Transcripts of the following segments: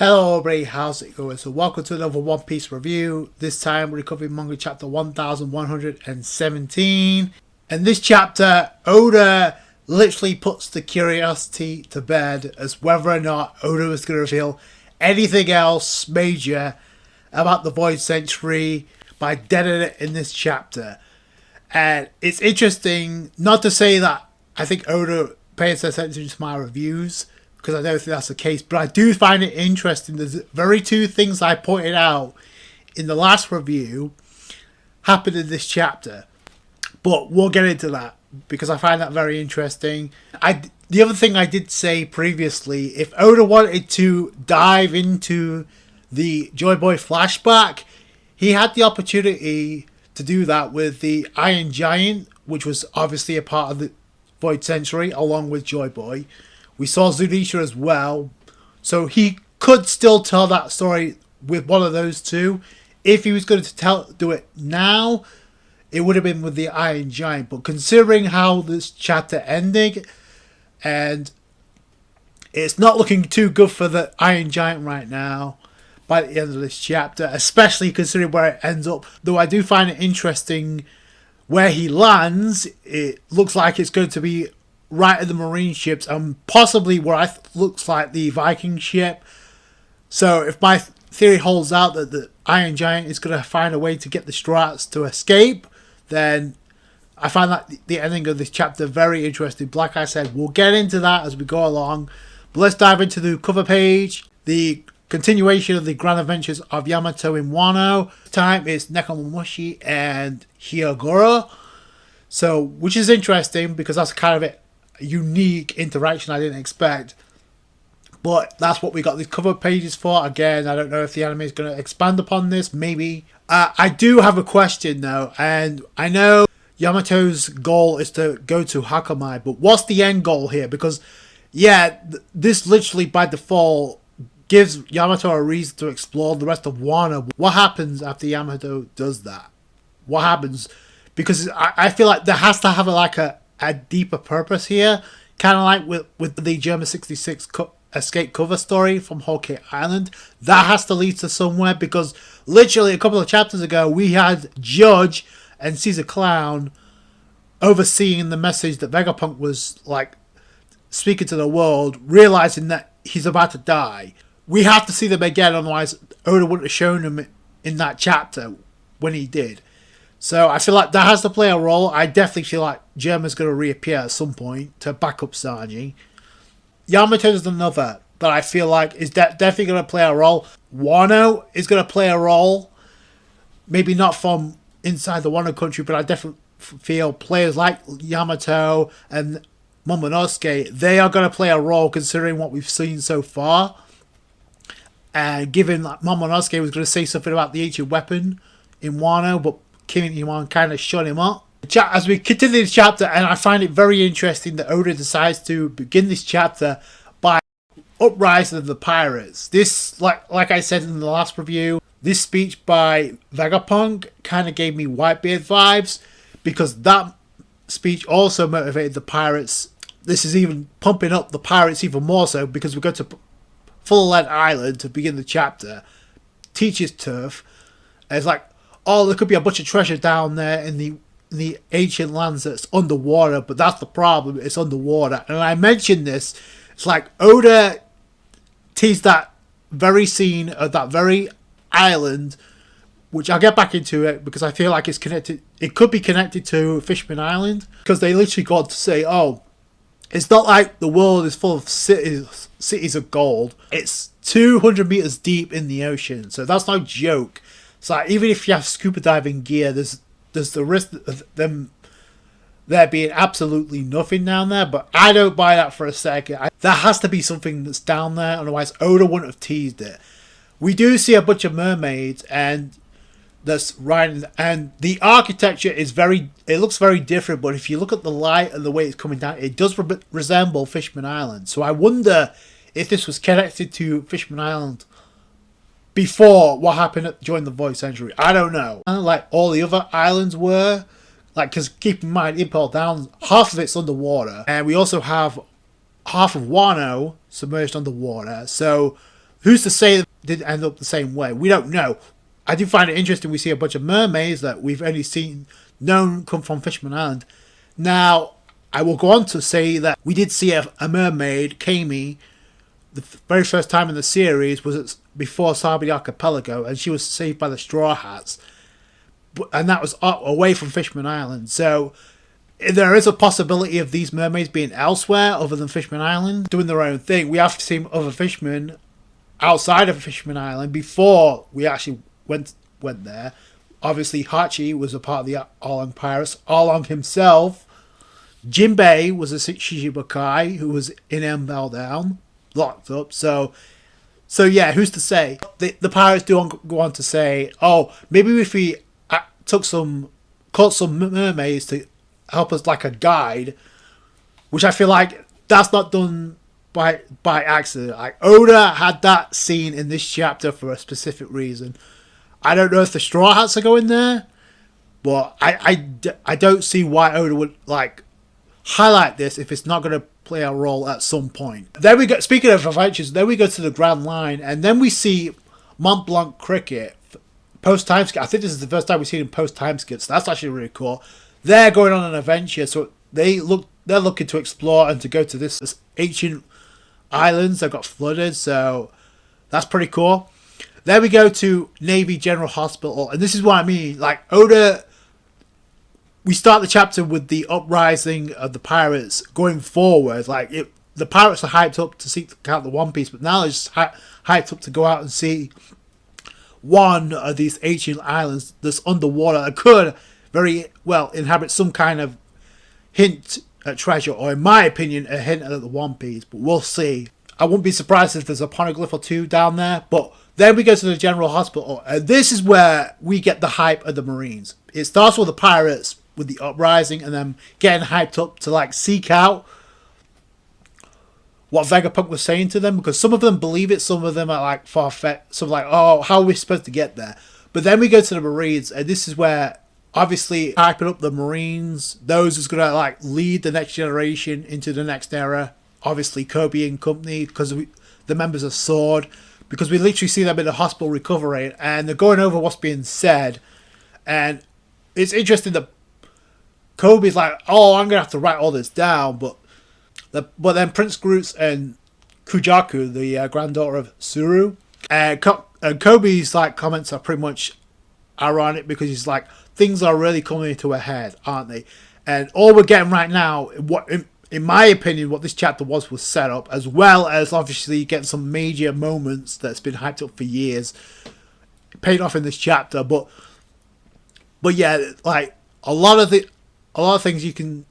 Hello everybody, how's it going? So welcome to another One Piece review. This time we're covering manga chapter 1117. And this chapter, Oda literally puts the curiosity to bed as whether or not Oda was going to reveal anything else major about the Void Century by deading it in this chapter. And it's interesting, not to say that I think Oda pays attention to my reviews, because I don't think that's the case, but I do find it interesting. There's very two things I pointed out in the last review happened in this chapter, but we'll get into that because I find that very interesting. The other thing I did say previously, if Oda wanted to dive into the Joy Boy flashback, he had the opportunity to do that with the Iron Giant, which was obviously a part of the Void Century along with Joy Boy. We saw Zunisha as well, so he could still tell that story with one of those two. If he was going to do it now, it would have been with the Iron Giant. But considering how this chapter ended, and it's not looking too good for the Iron Giant right now by the end of this chapter, especially considering where it ends up. Though I do find it interesting where he lands. It looks like it's going to be right at the Marine ships and possibly where looks like the Viking ship. So if my theory holds out that the Iron Giant is going to find a way to get the Strawhats to escape, then I find that the ending of this chapter very interesting. But like I said, we'll get into that as we go along. But let's dive into the cover page. The continuation of the grand adventures of Yamato in Wano. This time it's Nekomamushi and Hyogoro. So, which is interesting because that's kind of a unique interaction I didn't expect. But that's what we got these cover pages for. Again, I don't know if the anime is going to expand upon this. Maybe. I do have a question though. And I know Yamato's goal is to go to Hakamai. But what's the end goal here? Because, yeah, this literally by default gives Yamato a reason to explore the rest of Wano. What happens after Yamato does that? What happens? Because I feel like there has to have a deeper purpose here. Kind of like with the German 66 escape cover story from Whole Cake Island. That has to lead to somewhere, because literally a couple of chapters ago we had Judge and Caesar Clown overseeing the message that Vegapunk was like speaking to the world, realizing that he's about to die. We have to see them again, otherwise Oda wouldn't have shown them in that chapter when he did. So I feel like that has to play a role. I definitely feel like Germa's going to reappear at some point to back up Sanji. Yamato is another that I feel like is definitely going to play a role. Wano is going to play a role. Maybe not from inside the Wano country, but I definitely feel players like Yamato and Momonosuke, they are going to play a role considering what we've seen so far. And given that Momonosuke was going to say something about the ancient weapon in Wano, but Kinemon kind of shut him up. As we continue this chapter, and I find it very interesting that Oda decides to begin this chapter by Uprising of the Pirates. This, like I said in the last review, this speech by Vegapunk kind of gave me Whitebeard vibes, because that speech also motivated the pirates. This is even pumping up the pirates even more so, because we go to Full Land Island to begin the chapter. Teacher's turf. And it's like, oh, there could be a bunch of treasure down there in the ancient lands that's underwater, but that's the problem, it's underwater. And I mentioned this, it's like Oda teased that very scene of that very island, which I'll get back into it because I feel like it's connected. It could be connected to Fishman Island, because they literally got to say, oh, it's not like the world is full of cities of gold. It's 200 meters deep in the ocean, so that's no joke. So even if you have scuba diving gear, there's the risk of them there being absolutely nothing down there. But I don't buy that for a second. There has to be something that's down there, otherwise Oda wouldn't have teased it. We do see a bunch of mermaids, and that's right. And the architecture is it looks very different. But if you look at the light and the way it's coming down, it does resemble Fishman Island. So I wonder if this was connected to Fishman Island before what happened during the Void Century. I don't know. Like all the other islands were. Like, because keep in mind, Impel Down, half of it's underwater. And we also have half of Wano submerged underwater. So who's to say that it didn't end up the same way? We don't know. I do find it interesting we see a bunch of mermaids that we've only seen known come from Fishman Island. Now, I will go on to say that we did see a mermaid, Kami, the very first time in the series was before Sabi Archipelago, and she was saved by the Strawhats. And that was away from Fishman Island. So there is a possibility of these mermaids being elsewhere other than Fishman Island, doing their own thing. We have seen other fishermen outside of Fishman Island before we actually went there. Obviously, Hachi was a part of the Arlong Pirates. Arlong himself, Jinbei was a Shichibukai who was in Mbel Down, locked up. So yeah, who's to say? The pirates do go on to say, oh, maybe if we caught some mermaids to help us like a guide, which I feel like that's not done by accident. Like Oda had that scene in this chapter for a specific reason. I don't know if the Straw Hats are going there, but I don't see why Oda would like highlight this if it's not going to play a role at some point. Then we go, speaking of adventures, then we go to the Grand Line, and then we see Mont Blanc Cricket post time skip. I think this is the first time we've seen him post time skip, so that's actually really cool. They're going on an adventure, so they're looking to explore and to go to this ancient islands that got flooded, so that's pretty cool. Then we go to Navy General Hospital, and this is what I mean. Like Oda, we start the chapter with the uprising of the pirates going forward. Like the pirates are hyped up to seek to count the One Piece, but now they're just hyped up to go out and see one of these ancient islands that's underwater that could very well inhabit some kind of hint at treasure, or in my opinion, a hint at the One Piece. But we'll see. I wouldn't be surprised if there's a poneglyph or two down there. But then we go to the General Hospital, and this is where we get the hype of the Marines. It starts with the pirates, with the uprising, and then getting hyped up to like seek out what Vegapunk was saying to them, because some of them believe it, some of them are like far-fetched, some like, oh, how are we supposed to get there? But then we go to the Marines, and this is where obviously hyping up the Marines, those who's gonna like lead the next generation into the next era. Obviously Kobe and company, because the members of Sword, because we literally see them in the hospital recovering, and they're going over what's being said. And it's interesting that Kobe's like, oh, I'm gonna have to write all this down, but then Prince Groot's and Kujaku, the granddaughter of Suru, and Kobe's like comments are pretty much ironic, because he's like, things are really coming to a head, aren't they? And all we're getting right now, what in my opinion, what this chapter was set up, as well as obviously getting some major moments that's been hyped up for years, paid off in this chapter. But yeah, like a lot of things you can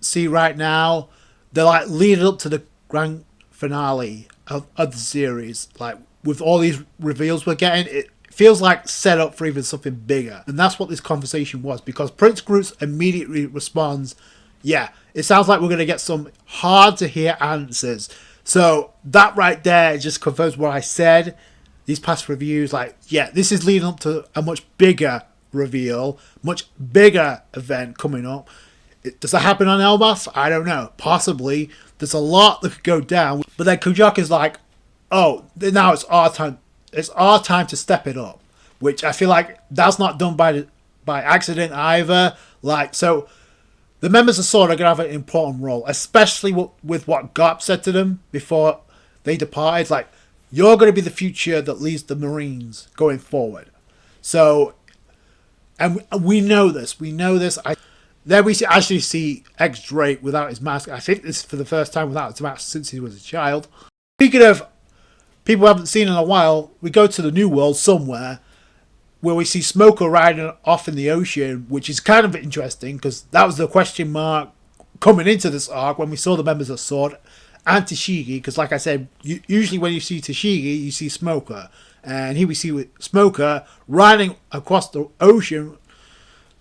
see right now, they're like leading up to the grand finale of the series. Like with all these reveals we're getting, it feels like set up for even something bigger. And that's what this conversation was, because Prince Groot immediately responds, yeah, it sounds like we're going to get some hard to hear answers. So that right there just confirms what I said these past reviews. Like, yeah, this is leading up to a much bigger reveal, much bigger event coming up. Does that happen on Elbaf? I don't know. Possibly. There's a lot that could go down. But then Kujak is like, oh, now it's our time. It's our time to step it up. Which I feel like that's not done by accident either. Like, so the members of Sword are going to have an important role, especially with what Garp said to them before they departed. Like, you're going to be the future that leads the Marines going forward. So, and we know this. We know this. Then we actually see X-Drake without his mask. I think this is for the first time without his mask since he was a child. Speaking of people we haven't seen in a while, we go to the New World somewhere, where we see Smoker riding off in the ocean, which is kind of interesting, because that was the question mark coming into this arc when we saw the members of Sword and Tashigi, because like I said, usually when you see Tashigi, you see Smoker. And here we see with Smoker riding across the ocean,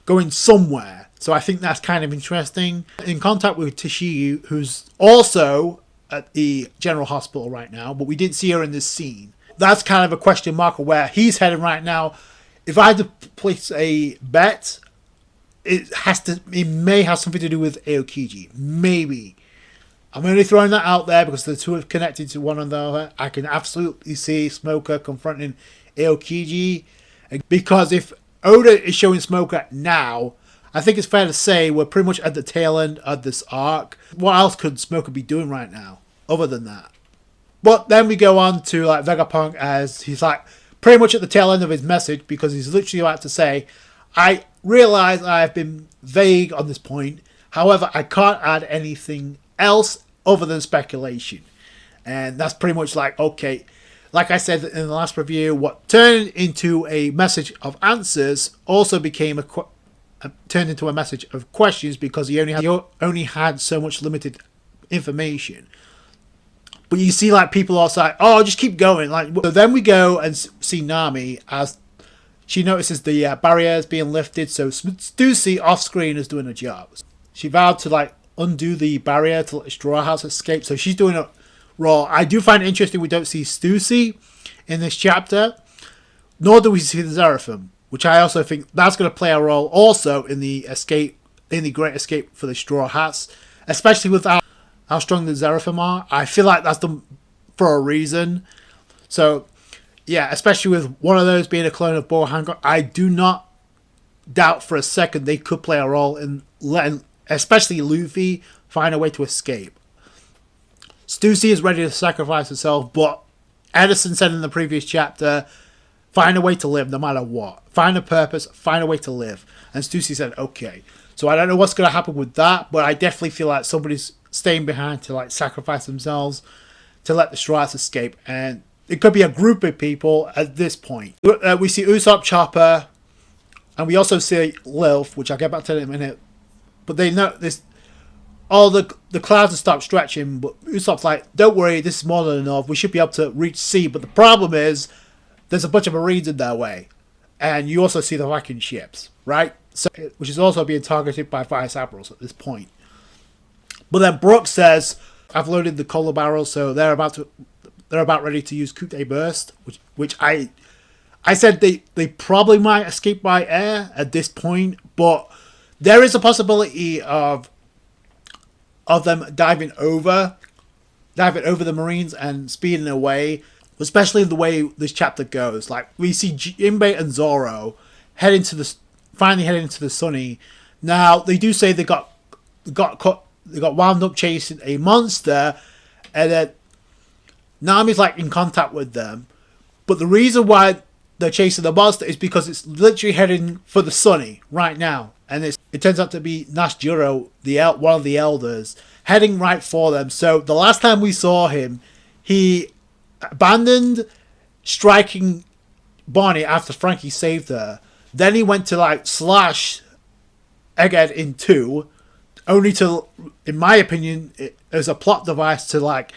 going somewhere. So I think that's kind of interesting. In contact with Tashigi, who's also at the General Hospital right now, but we didn't see her in this scene. That's kind of a question mark of where he's heading right now. If I had to place a bet, it may have something to do with Aokiji. Maybe. I'm only throwing that out there because the two are connected to one another. I can absolutely see Smoker confronting Aokiji. Because if Oda is showing Smoker now, I think it's fair to say we're pretty much at the tail end of this arc. What else could Smoker be doing right now, other than that? But then we go on to like Vegapunk as he's like pretty much at the tail end of his message, because he's literally about to say, I realize I've been vague on this point. However, I can't add anything else other than speculation. And that's pretty much like, okay, like I said in the last review, what turned into a message of answers also became turned into a message of questions, because he only had so much limited information. But you see, like, people are like, oh, just keep going. Like, so then we go and see Nami as she notices the barriers being lifted. So Stussy off screen is doing a job. She vowed to like undo the barrier to let the Strawhats escape. So she's doing a role. I do find it interesting we don't see Stussy in this chapter, nor do we see the Seraphim, which I also think that's going to play a role also in the escape, in the great escape for the Straw Hats, especially with how strong the Seraphim are. I feel like that's done for a reason. So, yeah, especially with one of those being a clone of Boa Hancock, I do not doubt for a second they could play a role in letting, especially Luffy, find a way to escape. Stussy is ready to sacrifice herself, but Edison said in the previous chapter, find a way to live no matter what. Find a purpose, find a way to live. And Stussy said, okay. So I don't know what's going to happen with that, but I definitely feel like somebody's staying behind to like sacrifice themselves to let the Strawhats escape. And it could be a group of people at this point. We see Usopp, Chopper, and we also see Lilf, which I'll get back to in a minute. But they know this. All the clouds have stopped stretching, but Usopp's like, don't worry, this is more than enough. We should be able to reach sea. But the problem is, there's a bunch of Marines in their way. And you also see the Viking ships, right? So, which is also being targeted by Vice Admirals at this point. But then Brooks says, I've loaded the cola barrels, so they're about ready to use Coup de Burst, which I said they probably might escape by air at this point, but there is a possibility of them diving over the Marines and speeding away, especially the way this chapter goes. Like, we see Jinbei and Zoro finally heading into the Sunny. Now, they do say they got wound up chasing a monster, and then Nami's like in contact with them. But the reason why they're chasing the monster is because it's literally heading for the Sunny right now. And it turns out to be NASJURO, one of the elders, heading right for them. So the last time we saw him, he abandoned striking Bonnie after Frankie saved her. Then he went to like slash Egghead in two, only to, in my opinion, as a plot device to like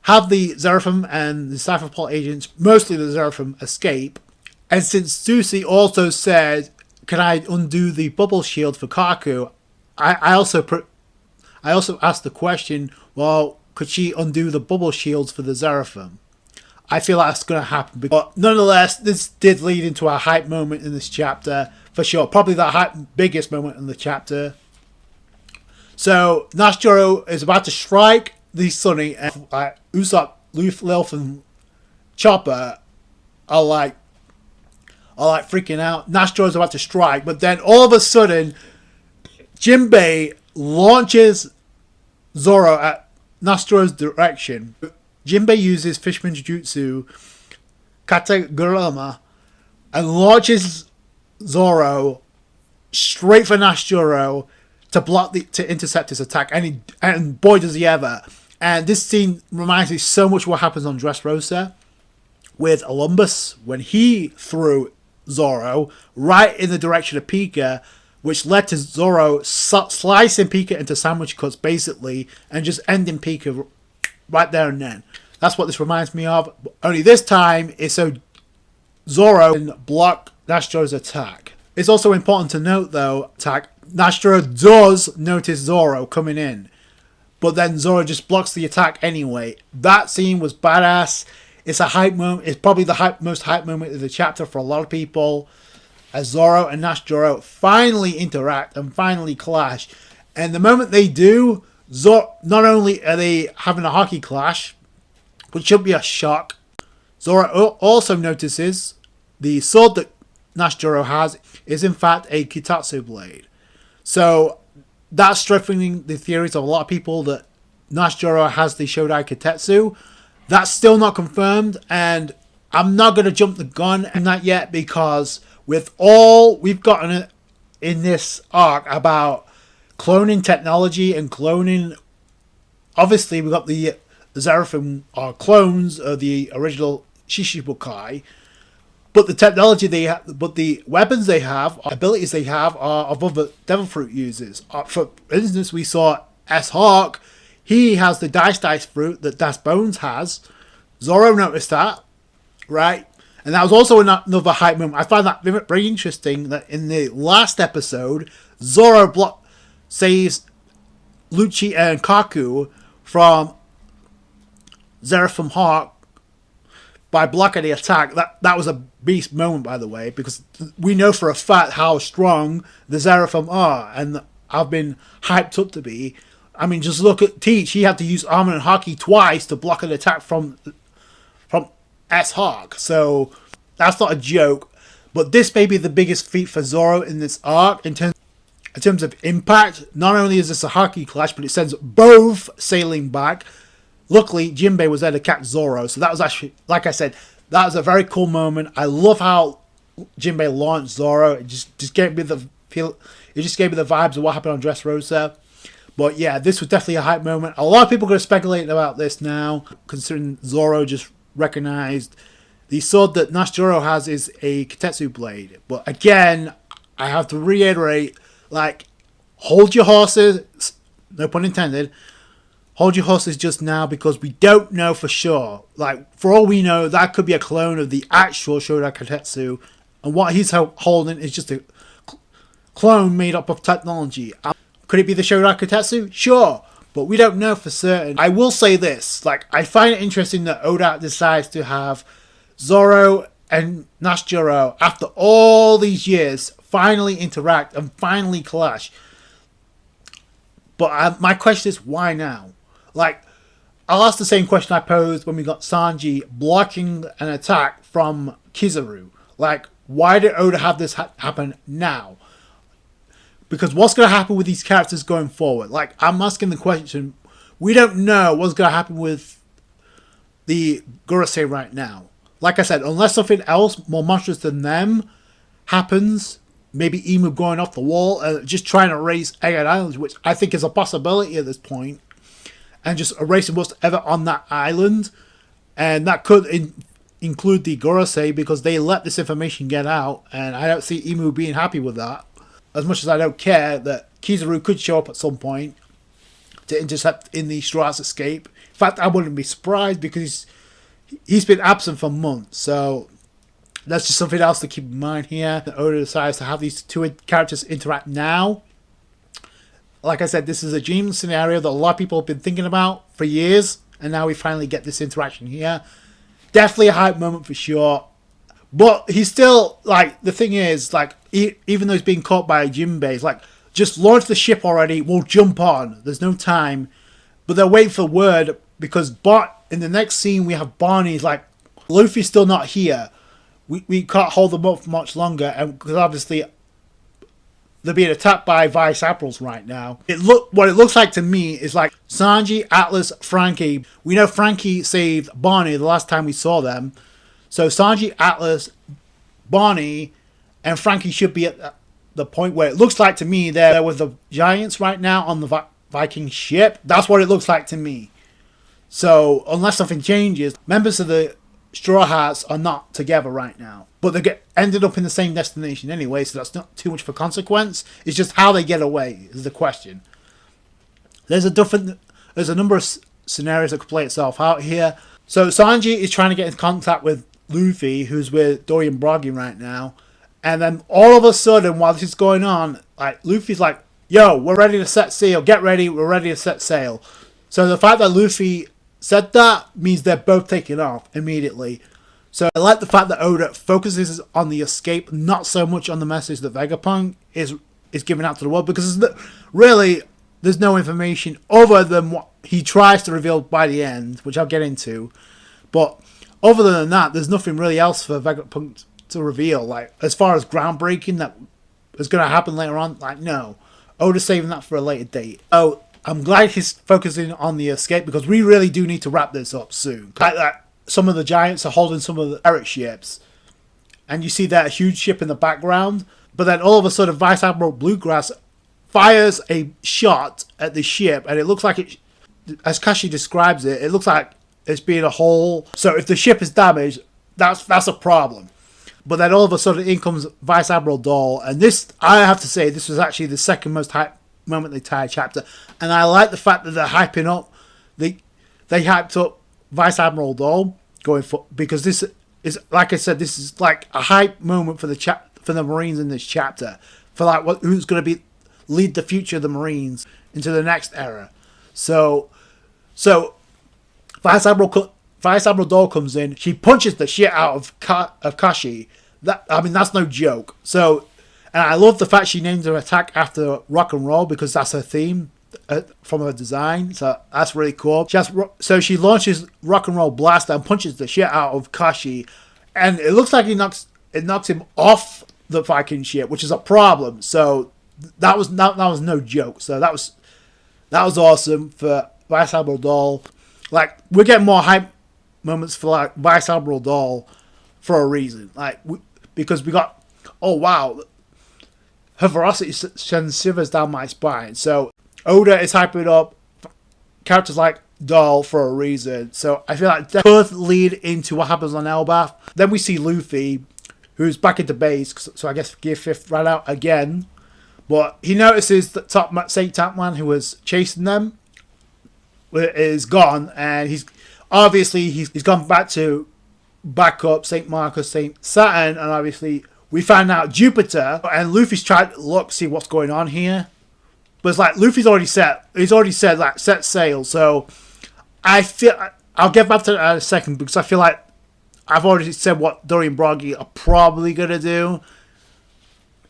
have the Seraphim and the Cypherpol agents, mostly the Seraphim, escape. And since Stussy also said, can I undo the bubble shield for Kaku? I also asked the question, well, could she undo the bubble shields for the Seraphim? I feel like that's going to happen. But nonetheless, this did lead into a hype moment in this chapter, for sure. Probably the biggest moment in the chapter. So, NASJURO is about to strike the Sunny, and Usopp, Lilf, and Chopper are like freaking out. NASJURO is about to strike, but then all of a sudden, Jinbei launches Zoro at NASJURO's direction. Jinbei uses Fishman's Jutsu, Kataguruma, and launches Zoro straight for NASJURO to intercept his attack, and boy does he ever. And this scene reminds me so much what happens on Dressrosa with Olympus when he threw Zoro right in the direction of Pika, which led to Zoro slicing Pika into sandwich cuts basically, and just ending Pika right there and then. That's what this reminds me of. Only this time it's so Zoro can block NASJURO's attack. It's also important to note though, NASJURO does notice Zoro coming in, but then Zoro just blocks the attack anyway. That scene was badass. It's a hype moment. It's probably the most hype moment of the chapter for a lot of people, as Zoro and NASJURO finally interact and finally clash. And the moment they do, Not only are they having a hockey clash, which should be a shock, Zoro also notices the sword that NASJURO has is in fact a Kitatsu blade. So that's strengthening the theories of a lot of people that NASJURO has the Shodai Kitetsu. That's still not confirmed, and I'm not going to jump the gun on that yet, because with all we've gotten in this arc about cloning technology and cloning, obviously we've got the Seraphim are clones of the original Shishibukai, but the technology they have, but the weapons they have, abilities they have, are of other Devil Fruit users. For instance, we saw S-Hawk. He has the Dice Fruit that Das Bones has. Zoro noticed that, right? And that was also another hype moment. I find that very interesting that in the last episode, Zoro saves Lucci and Kaku from Seraphim Hawk by blocking the attack. That was a beast moment, by the way, because we know for a fact how strong the Seraphim are, and I've been hyped up to be. I mean, just look at Teach. He had to use Armor and Hockey twice to block an attack from S-Hawk. So that's not a joke. But this may be the biggest feat for Zoro in this arc in terms of impact. Not only is this a hockey clash, but it sends both sailing back. Luckily, Jinbei was there to catch Zoro, so that was actually, like I said, that was a very cool moment. I love how Jinbei launched Zoro. It just gave me the feel. It just gave me the vibes of what happened on Dressrosa. But yeah, this was definitely a hype moment. A lot of people are going to speculate about this now, considering Zoro just recognized the sword that NASJURO has is a Kitetsu blade. But again, I have to reiterate, like, hold your horses. No pun intended. Hold your horses just now, because we don't know for sure. Like, for all we know, that could be a clone of the actual Shodai Kitetsu, and what he's holding is just a clone made up of technology. Could it be the Shodai Kitetsu? Sure, but we don't know for certain. I will say this, like, I find it interesting that Oda decides to have Zoro and NASJURO, after all these years, finally interact and finally clash. But my question is, why now? Like, I'll ask the same question I posed when we got Sanji blocking an attack from Kizaru. Like, why did Oda have this happen now? Because what's going to happen with these characters going forward? Like, I'm asking the question, we don't know what's going to happen with the Gorosei right now. Like I said, unless something else more monstrous than them happens, maybe Imu going off the wall and just trying to erase Egghead Island, which I think is a possibility at this point, and just erasing what's ever on that island. And that could include the Gorosei, because they let this information get out, and I don't see Imu being happy with that. As much as I don't care that Kizaru could show up at some point to intercept in the Strawhats escape. In fact, I wouldn't be surprised, because he's been absent for months. So that's just something else to keep in mind here. Oda decides to have these two characters interact now. Like I said, this is a dream scenario that a lot of people have been thinking about for years, and now we finally get this interaction here. Definitely a hype moment for sure. But he's still, like, the thing is, like, even though he's being caught by Jinbei, it's like, just launch the ship already, we'll jump on. There's no time. But they're waiting for word, because in the next scene we have Barney's like, Luffy's still not here. We can't hold them up for much longer, and because obviously they're being attacked by Vice Admirals right now. What it looks like to me is like Sanji, Atlas, Frankie. We know Frankie saved Barney the last time we saw them. So Sanji, Atlas, Barney, and Frankie should be at the point where it looks like to me they're with the Giants right now on the Viking ship. That's what it looks like to me. So unless something changes, members of the Straw Hats are not together right now. But they ended up in the same destination anyway, so that's not too much of a consequence. It's just how they get away is the question. There's a number of scenarios that could play itself out here. So Sanji is trying to get in contact with Luffy, who's with Dory and Broggy right now. And then all of a sudden, while this is going on, like Luffy's like, yo, we're ready to set sail. Get ready, we're ready to set sail. So the fact that Luffy said that means they're both taking off immediately. So I like the fact that Oda focuses on the escape, not so much on the message that Vegapunk is giving out to the world. Because really, there's no information other than what he tries to reveal by the end, which I'll get into. But other than that, there's nothing really else for Vegapunk to reveal. Like, as far as groundbreaking that is going to happen later on, like, no. Oda's saving that for a later date. Oh, I'm glad he's focusing on the escape, because we really do need to wrap this up soon. Like that, some of the giants are holding some of the pirate ships, and you see that huge ship in the background, but then all of a sudden Vice Admiral Bluegrass fires a shot at the ship, and it looks like it, as Kashi describes it, it looks like it's being a hole. So if the ship is damaged, that's a problem. But then all of a sudden in comes Vice Admiral Doll, and this, I have to say, this was actually the second most hype moment in the entire chapter, and I like the fact that they're hyping up, they hyped up Vice Admiral Doll going for, because this is, like I said, this is like a hype moment for the Marines in this chapter, for like who's going to be lead the future of the Marines into the next era. So Vice Admiral Doll comes in, she punches the shit out of Kashi. That's no joke. So, and I love the fact she named her attack after rock and roll, because that's her theme from her design. So that's really cool. So she launches rock and roll blast and punches the shit out of Kashi, and it looks like it knocks him off the Viking ship, which is a problem. So that was no joke. So that was awesome for Vice Admiral Doll. Like, we're getting more hype moments for like Vice Admiral Doll for a reason. Like, because we got, oh wow, her ferocity sends shivers down my spine. So Oda is hyping up characters like Doll for a reason. So I feel like that could lead into what happens on Elbaf. Then we see Luffy, who's back into base. So I guess Gear 5th ran out again. But he notices that Saint Tapman, who was chasing them, is gone, and he's gone back up Saint Marcus, Saint Saturn, and obviously we find out Jupiter, and Luffy's tried to look, see what's going on here, but it's like Luffy's already said like set sail. So I feel, I'll get back to that in a second, because I feel like I've already said what Dory and Broggy are probably gonna do.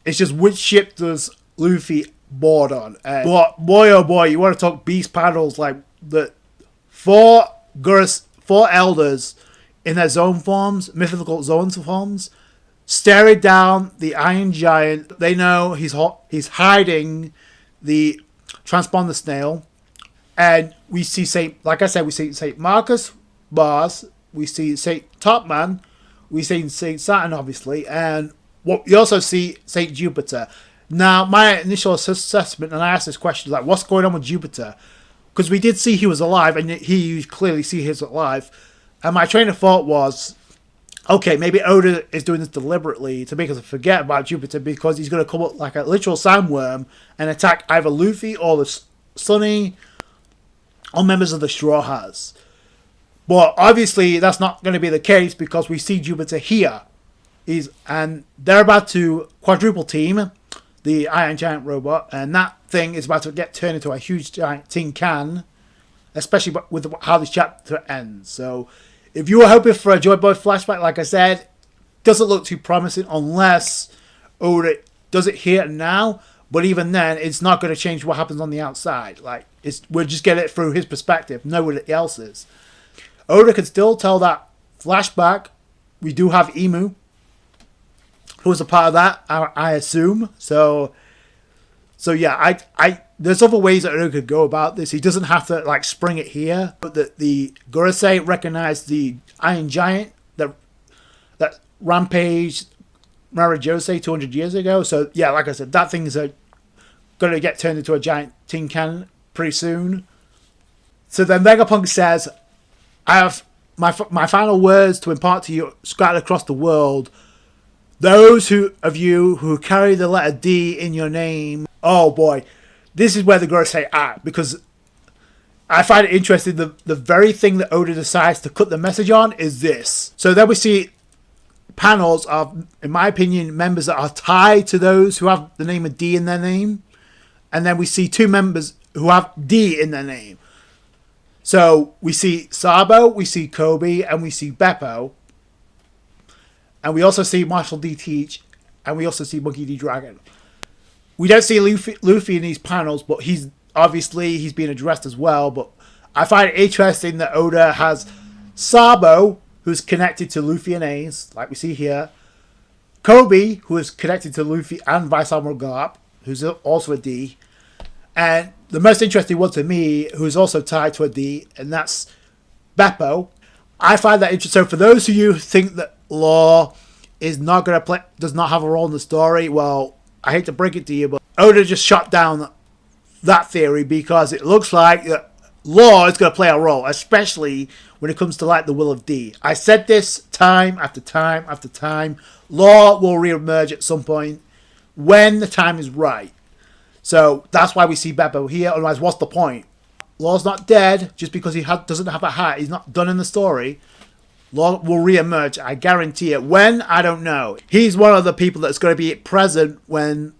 It's just, which ship does Luffy board on? But boy oh boy, you want to talk beast panels, like the four elders in their zone forms, mythical zone forms, staring down the Iron Giant. They know he's hiding the transponder snail, and we see like I said, we see Saint Marcus Mars, we see Saint Topman, we see Saint Saturn, obviously, and what you also see Saint Jupiter. Now, my initial assessment, and I asked this question, like, what's going on with Jupiter? Because we did see he was alive, and you clearly see he's alive. And my train of thought was, okay, maybe Oda is doing this deliberately to make us forget about Jupiter, because he's going to come up like a literal sandworm and attack either Luffy or the Sunny or members of the Strawhats. But obviously, that's not going to be the case, because we see Jupiter here. And they're about to quadruple team the Iron Giant robot, and that thing is about to get turned into a huge giant tin can, especially with how this chapter ends. So if you were hoping for a Joy Boy flashback, like I said, doesn't look too promising unless Oda does it here and now. But even then, it's not going to change what happens on the outside. Like, we'll just get it through his perspective, nobody else's. Oda can still tell that flashback. We do have Emu, who was a part of that, I assume. So yeah, there's other ways that Oda could go about this. He doesn't have to like spring it here. But the Gorosei recognized the Iron Giant that rampaged Marajose 200 years ago. So yeah, like I said, that thing's going to get turned into a giant tin can pretty soon. So then Vegapunk says, I have my final words to impart to you scattered across the world. Those of you who carry the letter D in your name. Oh boy, this is where the Gorosei are, because I find it interesting. The very thing that Oda decides to cut the message on is this. So then we see panels of, in my opinion, members that are tied to those who have the name of D in their name. And then we see two members who have D in their name. So we see Sabo, we see Kobe, and we see Beppo. And we also see Marshall D. Teach, and we also see Monkey D. Dragon. We don't see Luffy in these panels, but he's obviously he's being addressed as well, but I find it interesting that Oda has Sabo, who's connected to Luffy and Ace, like we see here. Kobe, who is connected to Luffy and Vice Admiral Garp, who's also a D. And the most interesting one to me, who's also tied to a D, and that's Beppo. I find that interesting. So for those of you who think that Law is not going to play, does not have a role in the story, well, I hate to break it to you, but Oda just shut down that theory, because it looks like that Law is going to play a role, especially when it comes to like the Will of D. I said this time after time after time. Law will re-emerge at some point when the time is right. So that's why we see Beppo here. Otherwise, what's the point? Law's not dead just because he doesn't have a hat. He's not done in the story. Law will re-emerge. I guarantee it. When? I don't know. He's one of the people that's going to be present when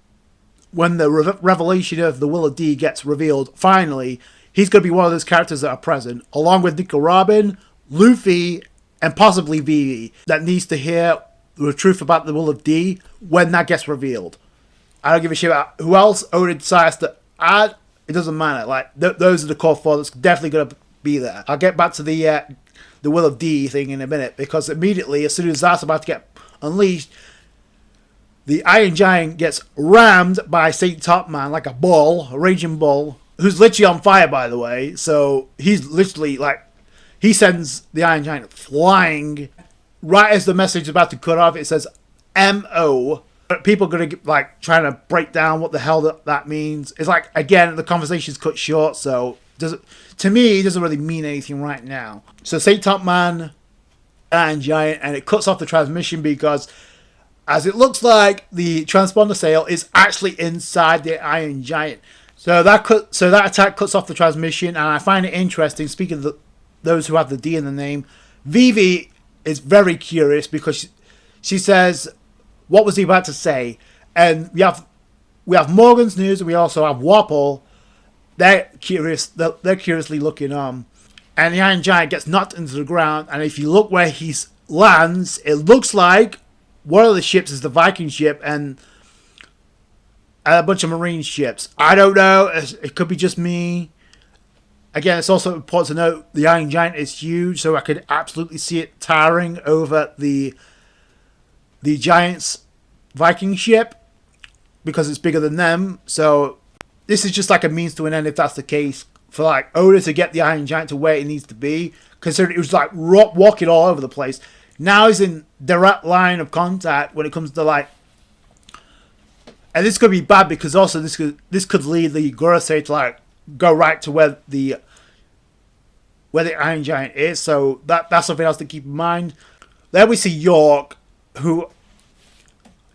the revelation of the Will of D gets revealed. Finally, he's going to be one of those characters that are present, along with Nico Robin, Luffy, and possibly Vivi, that needs to hear the truth about the Will of D when that gets revealed. I don't give a shit about who else Oda decides to add. It doesn't matter. Like those are the core four that's definitely going to be there. I'll get back to the Will of D thing in a minute, because immediately, as soon as that's about to get unleashed, the Iron Giant gets rammed by Saint Topman like a bull, a raging bull, who's literally on fire, by the way. So he's literally like, he sends the Iron Giant flying. Right as the message is about to cut off, it says M.O. People are going to like trying to break down what the hell that means. It's like, again, the conversation's cut short, so to me, it doesn't really mean anything right now. So Saint Topman, Iron Giant, and it cuts off the transmission because, as it looks like, the transponder sail is actually inside the Iron Giant. So that attack cuts off the transmission, and I find it interesting. Speaking of those who have the D in the name, Vivi is very curious because she says, "What was he about to say?" And we have Morgan's news, and we also have Wapple. They're curious. They're curiously looking on, and the Iron Giant gets knocked into the ground. And if you look where he lands, it looks like one of the ships is the Viking ship and a bunch of Marine ships. I don't know. It could be just me. Again, it's also important to note the Iron Giant is huge, so I could absolutely see it towering over the Giant's Viking ship because it's bigger than them. So this is just like a means to an end if that's the case, for like Oda to get the Iron Giant to where it needs to be, considering it was like walking all over the place. Now he's in direct line of contact when it comes to like, and this could be bad because also this could lead the Gorosei to like go right to where the Iron Giant is. So that's something else to keep in mind. Then we see York, who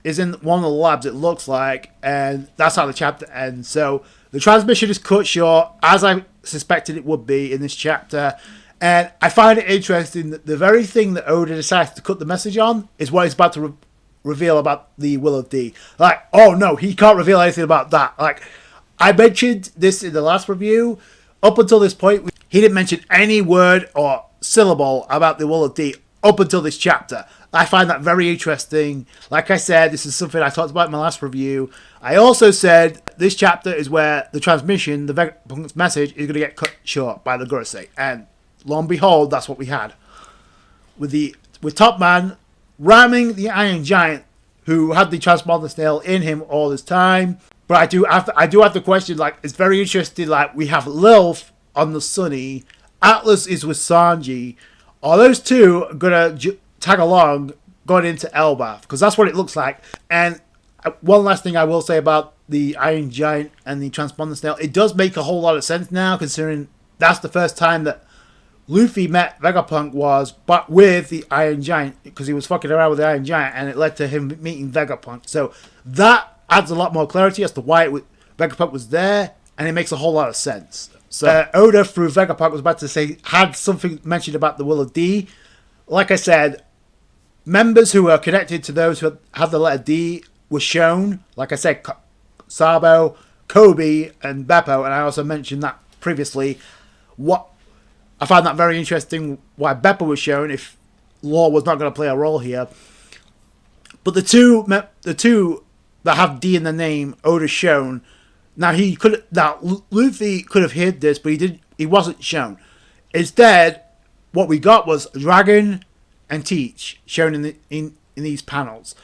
is in one of the labs, it looks like, and that's how the chapter ends. So the transmission is cut short, as I suspected it would be in this chapter. And I find it interesting that the very thing that Oda decides to cut the message on is what he's about to reveal about the Will of D. Like, oh no, he can't reveal anything about that. Like, I mentioned this in the last review. Up until this point, he didn't mention any word or syllable about the Will of D up until this chapter. I find that very interesting. Like I said, this is something I talked about in my last review. I also said this chapter is where the transmission, the Vegapunk's message, is going to get cut short by the Gorosei. And lo and behold, that's what we had. With Topman ramming the Iron Giant, who had the transponder snail in him all this time. But I do have the question, like, it's very interesting, like, we have Lilith on the Sunny, Atlas is with Sanji. Are those two going to tag along going into Elbaf? Because that's what it looks like. And one last thing I will say about the Iron Giant and the transponder snail, it does make a whole lot of sense now, considering that's the first time that Luffy met Vegapunk was but with the Iron Giant, because he was fucking around with the Iron Giant, and it led to him meeting Vegapunk. So that adds a lot more clarity as to why Vegapunk was there, and it makes a whole lot of sense. So Oda, through Vegapunk, was about to say, had something mentioned about the Will of D. Like I said, members who are connected to those who have the letter D were shown. Like I said, Sabo, Kobe, and Beppo, and I also mentioned that previously. I find that very interesting why Beppo was shown if Law was not going to play a role here. But the two that have D in the name, Oda shown, Now Luffy could have hid this, but he didn't. He wasn't shown. Instead, what we got was Dragon and Teach shown in these panels.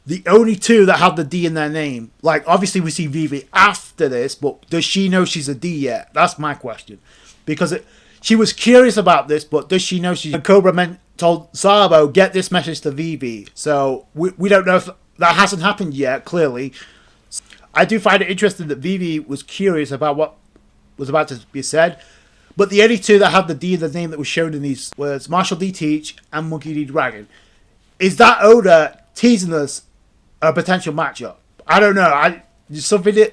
The only two that have the D in their name. Like, obviously we see Vivi after this, but does she know she's a D yet? That's my question. Because she was curious about this, but does she know she's... And Cobra told Sabo, get this message to Vivi. So, we don't know if that hasn't happened yet, clearly. I do find it interesting that Vivi was curious about what was about to be said. But the only two that have the D in the name that was shown in these words, Marshall D. Teach and Monkey D. Dragon. Is that Oda teasing us a potential matchup? I don't know. Something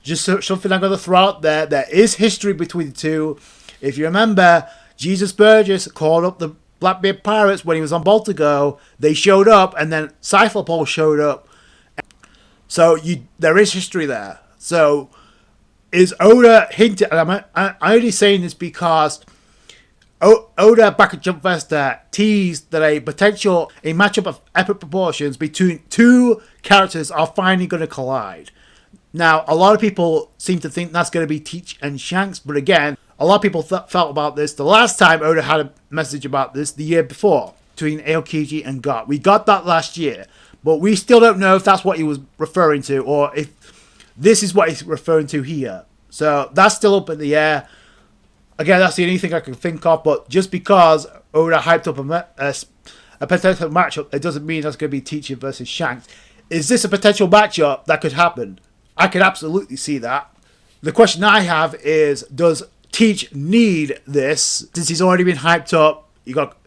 I'm going to throw out there. There is history between the two. If you remember, Jesus Burgess called up the Blackbeard Pirates when he was on Baltigo. They showed up, and then Cypherpole showed up. So there is history there. So is Oda hinting? And I'm only saying this because Oda back at Jump Festa teased that a matchup of epic proportions between two characters are finally going to collide. Now, a lot of people seem to think that's going to be Teach and Shanks, but again, a lot of people felt about this the last time Oda had a message about this, the year before, between Aokiji and Got. We got that last year, but we still don't know if that's what he was referring to, or if this is what he's referring to here. So that's still up in the air. Again, that's the only thing I can think of, but just because Oda hyped up a potential matchup, it doesn't mean that's going to be Teach versus Shanks. Is this a potential matchup that could happen? I could absolutely see that. The question I have is, does Teach need this? Since he's already been hyped up,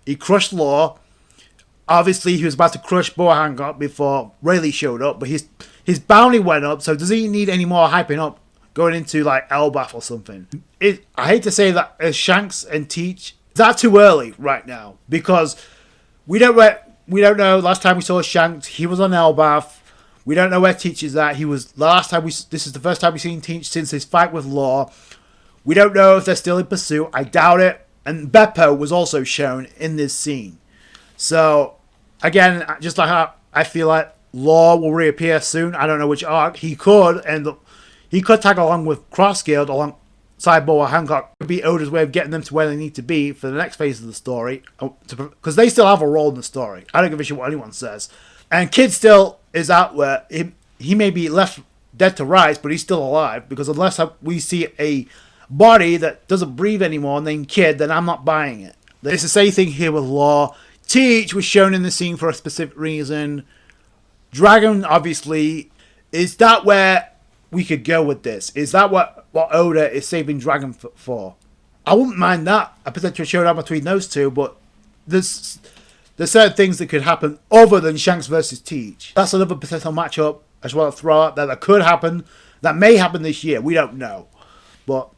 he crushed Law. Obviously, he was about to crush Boa Hancock before Rayleigh showed up, but his bounty went up, so does he need any more hyping up going into like Elbaf or something? I hate to say that as Shanks and Teach, is that too early right now? Because we don't know. Last time we saw Shanks, he was on Elbaf. We don't know where Teach is at. This is the first time we've seen Teach since his fight with Law. We don't know if they're still in pursuit. I doubt it. And Beppo was also shown in this scene. So, again, just like how I feel like Law will reappear soon. I don't know which arc. He could tag along with Crossguild alongside Boa Hancock. It could be Oda's way of getting them to where they need to be for the next phase of the story. Because they still have a role in the story. I don't give a shit what anyone says. And Kid still is out where he may be left dead to rights, but he's still alive. Because unless we see a body that doesn't breathe anymore named Kid, then I'm not buying it. It's the same thing here with Law. Teach was shown in the scene for a specific reason. Dragon, obviously, is that where we could go with this? Is that what Oda is saving Dragon for? I wouldn't mind that, a potential showdown between those two, but there's certain things that could happen other than Shanks versus Teach. That's another potential matchup as well to throw out there that could happen, that may happen this year. We don't know. But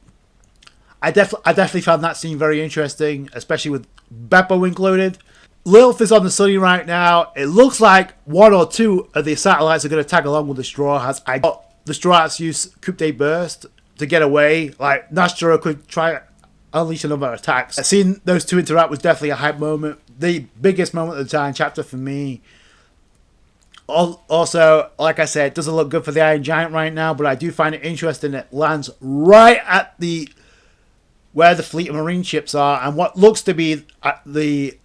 I definitely found that scene very interesting, especially with Beppo included. Lilith is on the Sunny right now. It looks like one or two of the satellites are going to tag along with the Strawhats. I got the Strawhats use Coupe de Burst to get away. Like, NASJURO could try unleash another attack. Seeing those two interact was definitely a hype moment. The biggest moment of the time chapter for me. Also, like I said, it doesn't look good for the Iron Giant right now, but I do find it interesting it lands right at where the fleet of marine ships are, and what looks to be the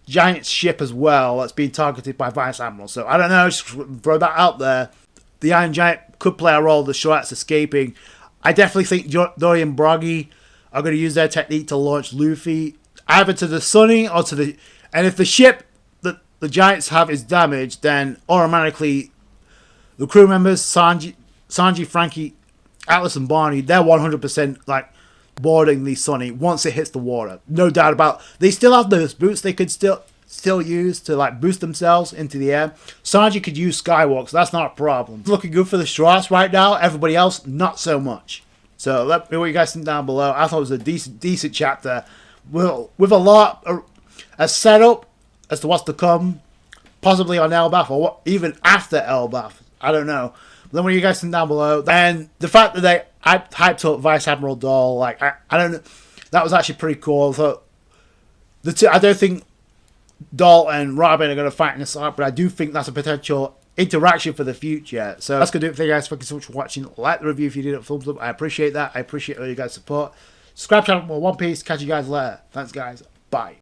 Giant's ship as well that's being targeted by Vice Admiral. So I don't know, just throw that out there. The Iron Giant could play a role, the Strawhats escaping. I definitely think Dory and Broggy are going to use their technique to launch Luffy either to the Sunny or to the... And if the ship that the Giants have is damaged, then automatically the crew members, Sanji, Frankie, Atlas and Barney, they're 100% like boarding the Sunny once it hits the water. No doubt about it. They still have those boots they could still use to like boost themselves into the air. Sanji could use Skywalk, so that's not a problem. It's looking good for the Strawhats right now. Everybody else, not so much. So let me know what you guys think down below. I thought it was a decent chapter. With a setup as to what's to come, possibly on Elbaf or even after Elbaf. I don't know. Let me know what you guys think down below. And the fact that they hyped up Vice Admiral Doll, like I don't know, that was actually pretty cool. So I don't think Doll and Robin are going to fight in this arc, but I do think that's a potential interaction for the future. So that's going to do it for you guys. Thank you so much for watching. Like the review if you did it, thumbs up. I appreciate that. I appreciate all you guys' support. Subscribe channel for more One Piece. Catch you guys later. Thanks, guys. Bye.